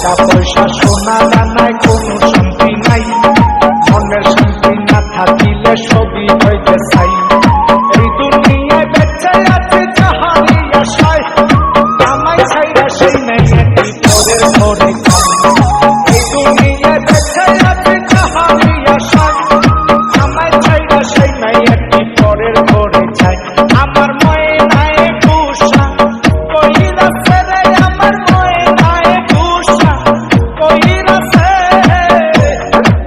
টাকা পয়সা সোনা দানায় কোনো শান্তি নাই, মনের শান্তি না থাকিলে সবই হইতে চাই। এই দুনিয়ায় বেঁচে আছে যাহারি আশায়, আমায় ছাইরা সেই নাই একটি পরের ঘরে খাই। এই দুনিয়ায় বেঁচে আছে যাহারি আশায়, আমায় ছাইরা সেই নাই একটি পরের ঘরে চাই। আমার ময়নায় গুসা কইরাছে রে, আমার ময়নায় গুসা কইরাছে,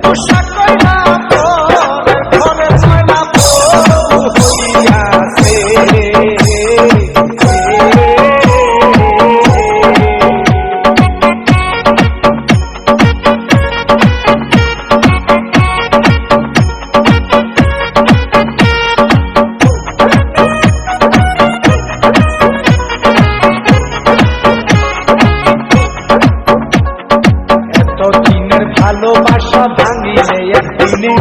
গুসা কইরা পরের ঘরে ময়না বউ হইয়াছে। এতদিনের ভালোবাসা ভাঙিলে একদিনে,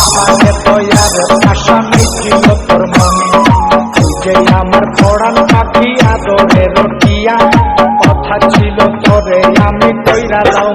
আমাকে দয়ার আশা মিছিল তোর মনে। তুই যে আমার পড়ান পাখি আদরের টিয়া, কথা ছিল তোরে আমি কইরা লাও